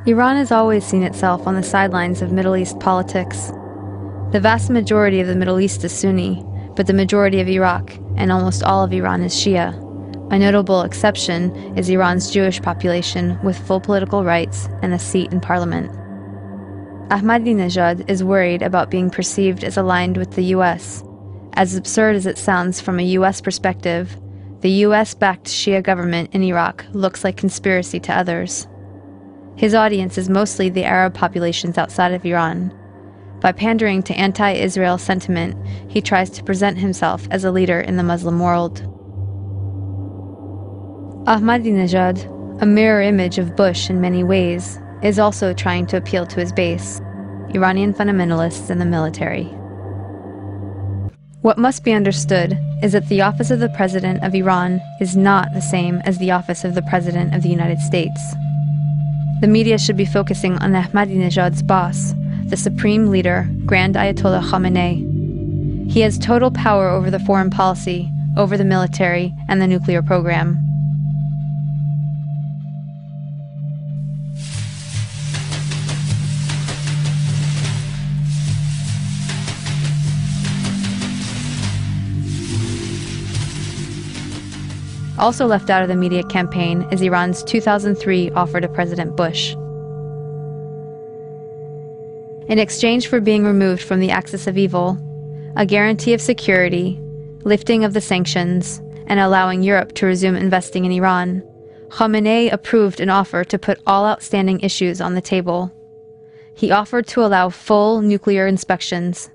Iran has always seen itself on the sidelines of Middle East politics. The vast majority of the Middle East is Sunni, but the majority of Iraq and almost all of Iran is Shia. A notable exception is Iran's Jewish population with full political rights and a seat in parliament. Ahmadinejad is worried about being perceived as aligned with the US. As absurd as it sounds from a US perspective, the US-backed Shia government in Iraq looks like conspiracy to others. His audience is mostly the Arab populations outside of Iran. By pandering to anti-Israel sentiment, he tries to present himself as a leader in the Muslim world. Ahmadinejad, a mirror image of Bush in many ways, is also trying to appeal to his base, Iranian fundamentalists in the military. What must be understood is that the office of the President of Iran is not the same as the office of the President of the United States. The media should be focusing on Ahmadinejad's boss, the supreme leader, Grand Ayatollah Khamenei. He has total power over the foreign policy, over the military, and the nuclear program. Also left out of the media campaign is Iran's 2003 offer to President Bush. In exchange for being removed from the axis of evil, a guarantee of security, lifting of the sanctions, and allowing Europe to resume investing in Iran, Khamenei approved an offer to put all outstanding issues on the table. He offered to allow full nuclear inspections,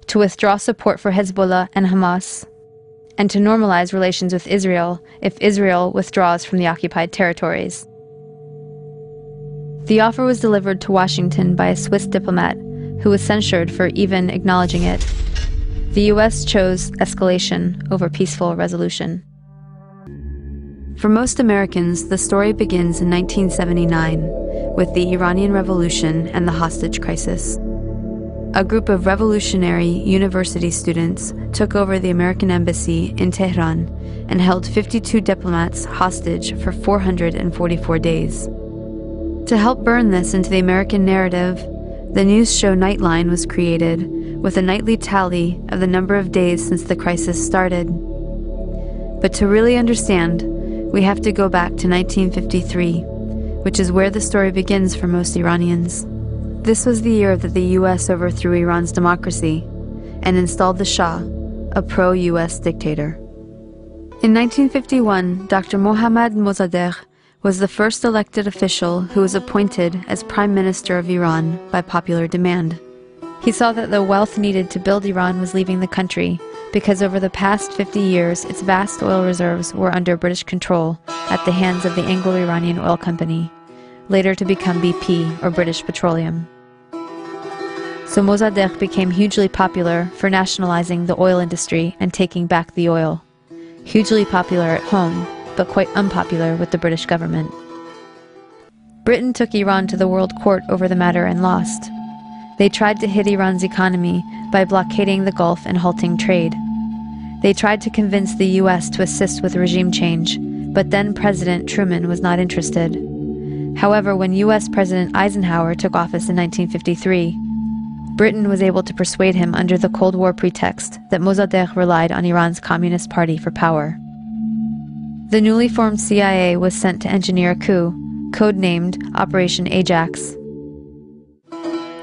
to withdraw support for Hezbollah and Hamas, and to normalize relations with Israel if Israel withdraws from the occupied territories. The offer was delivered to Washington by a Swiss diplomat who was censured for even acknowledging it. The US chose escalation over peaceful resolution. For most Americans, the story begins in 1979 with the Iranian Revolution and the hostage crisis. A group of revolutionary university students took over the American embassy in Tehran and held 52 diplomats hostage for 444 days. To help burn this into the American narrative, the news show Nightline was created with a nightly tally of the number of days since the crisis started. But to really understand, we have to go back to 1953, which is where the story begins for most Iranians. This was the year that the US overthrew Iran's democracy and installed the Shah, a pro-US dictator. In 1951, Dr. Mohammad Mossadegh was the first elected official who was appointed as Prime Minister of Iran by popular demand. He saw that the wealth needed to build Iran was leaving the country because over the past 50 years its vast oil reserves were under British control at the hands of the Anglo-Iranian Oil Company, later to become BP or British Petroleum. So Mossadegh became hugely popular for nationalizing the oil industry and taking back the oil. Hugely popular at home, but quite unpopular with the British government. Britain took Iran to the World Court over the matter and lost. They tried to hit Iran's economy by blockading the Gulf and halting trade. They tried to convince the US to assist with regime change, but then President Truman was not interested. However, when US President Eisenhower took office in 1953, Britain was able to persuade him under the Cold War pretext that Mossadegh relied on Iran's Communist Party for power. The newly formed CIA was sent to engineer a coup, codenamed Operation Ajax.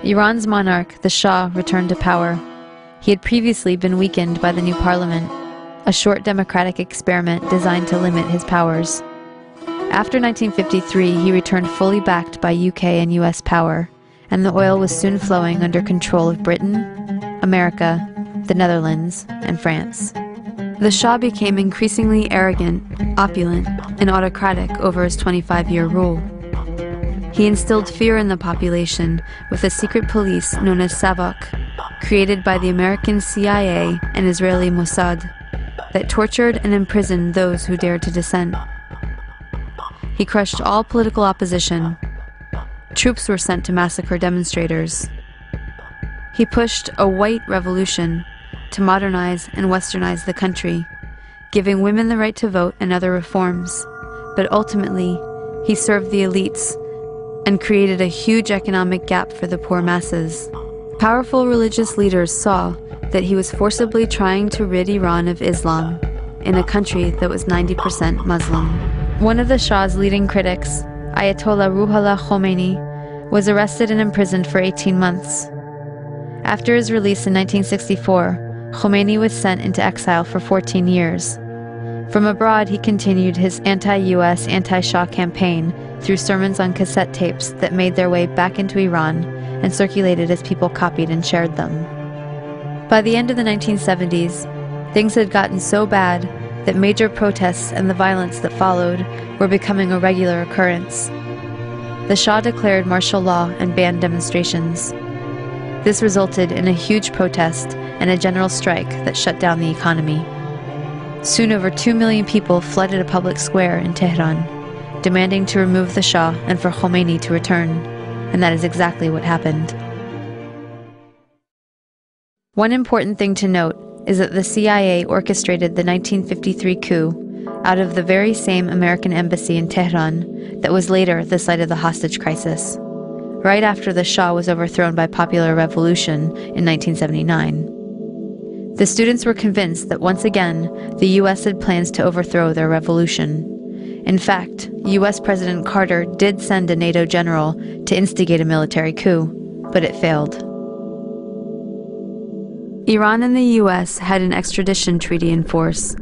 Iran's monarch, the Shah, returned to power. He had previously been weakened by the new parliament, a short democratic experiment designed to limit his powers. After 1953, he returned fully backed by UK and US power, and the oil was soon flowing under control of Britain, America, the Netherlands, and France. The Shah became increasingly arrogant, opulent, and autocratic over his 25-year rule. He instilled fear in the population with a secret police known as Savak, created by the American CIA and Israeli Mossad, that tortured and imprisoned those who dared to dissent. He crushed all political opposition. Troops were sent to massacre demonstrators. He pushed a white revolution to modernize and westernize the country, giving women the right to vote and other reforms. But ultimately, he served the elites and created a huge economic gap for the poor masses. Powerful religious leaders saw that he was forcibly trying to rid Iran of Islam in a country that was 90% Muslim. One of the Shah's leading critics, Ayatollah Ruhollah Khomeini, was arrested and imprisoned for 18 months. After his release in 1964, Khomeini was sent into exile for 14 years. From abroad, he continued his anti-US, anti-Shah campaign through sermons on cassette tapes that made their way back into Iran and circulated as people copied and shared them. By the end of the 1970s, things had gotten so bad that major protests and the violence that followed were becoming a regular occurrence. The Shah declared martial law and banned demonstrations. This resulted in a huge protest and a general strike that shut down the economy. Soon over 2 million people flooded a public square in Tehran, demanding to remove the Shah and for Khomeini to return, and that is exactly what happened. One important thing to note is that the CIA orchestrated the 1953 coup out of the very same American embassy in Tehran that was later the site of the hostage crisis, right after the Shah was overthrown by popular revolution in 1979. The students were convinced that once again, the US had plans to overthrow their revolution. In fact, US President Carter did send a NATO general to instigate a military coup, but it failed. Iran and the US had an extradition treaty in force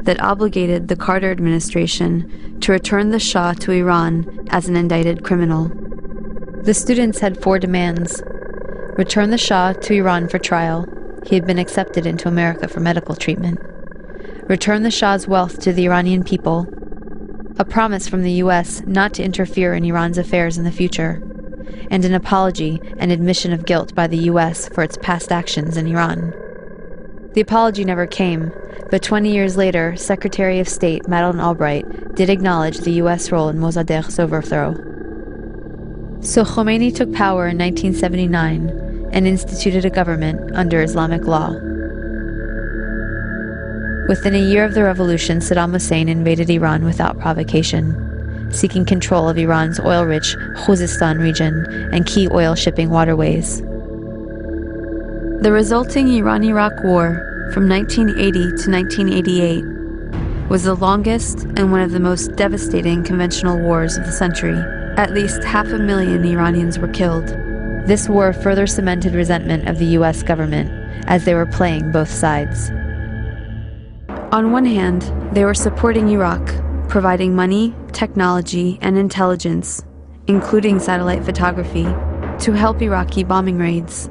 that obligated the Carter administration to return the Shah to Iran as an indicted criminal. The students had 4 demands: return the Shah to Iran for trial. He had been accepted into America for medical treatment. Return the Shah's wealth to the Iranian people. A promise from the US not to interfere in Iran's affairs in the future. And an apology and admission of guilt by the US for its past actions in Iran. The apology never came, but 20 years later, Secretary of State Madeleine Albright did acknowledge the US role in Mossadegh's overthrow. So Khomeini took power in 1979 and instituted a government under Islamic law. Within a year of the revolution, Saddam Hussein invaded Iran without provocation, seeking control of Iran's oil-rich Khuzestan region and key oil shipping waterways. The resulting Iran-Iraq War from 1980 to 1988 was the longest and one of the most devastating conventional wars of the century. At least 500,000 Iranians were killed. This war further cemented resentment of the US government, as they were playing both sides. On one hand, they were supporting Iraq, providing money, technology, and intelligence, including satellite photography, to help Iraqi bombing raids.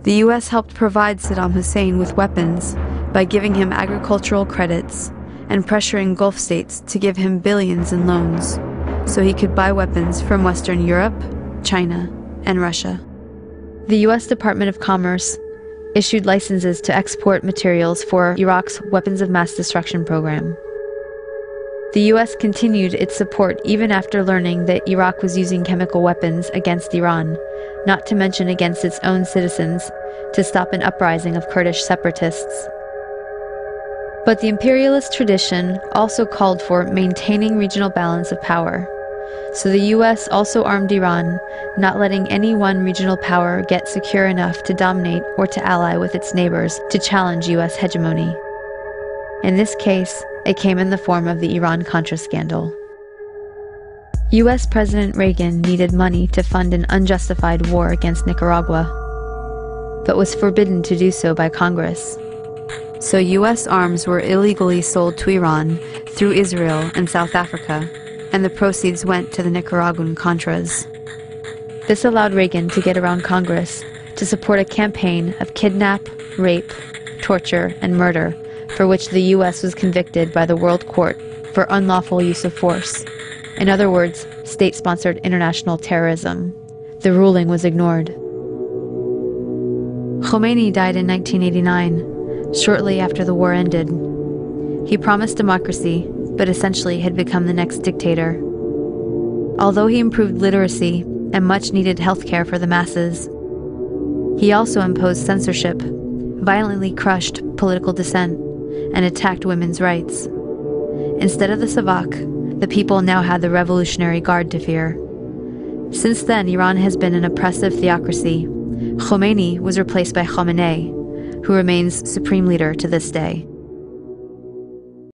The US helped provide Saddam Hussein with weapons by giving him agricultural credits and pressuring Gulf states to give him billions in loans so he could buy weapons from Western Europe, China, and Russia. The US Department of Commerce issued licenses to export materials for Iraq's weapons of mass destruction program. The US continued its support even after learning that Iraq was using chemical weapons against Iran, not to mention against its own citizens, to stop an uprising of Kurdish separatists. But the imperialist tradition also called for maintaining regional balance of power. So the US also armed Iran, not letting any one regional power get secure enough to dominate or to ally with its neighbors to challenge US hegemony. In this case, it came in the form of the Iran-Contra scandal. US President Reagan needed money to fund an unjustified war against Nicaragua, but was forbidden to do so by Congress. So US arms were illegally sold to Iran through Israel and South Africa, and the proceeds went to the Nicaraguan Contras. This allowed Reagan to get around Congress to support a campaign of kidnap, rape, torture, and murder for which the US was convicted by the World Court for unlawful use of force. In other words, state-sponsored international terrorism. The ruling was ignored. Khomeini died in 1989, shortly after the war ended. He promised democracy, but essentially had become the next dictator. Although he improved literacy and much-needed healthcare for the masses, he also imposed censorship, violently crushed political dissent, and attacked women's rights. Instead of the Savak, the people now had the Revolutionary Guard to fear. Since then, Iran has been an oppressive theocracy. Khomeini was replaced by Khamenei, who remains supreme leader to this day.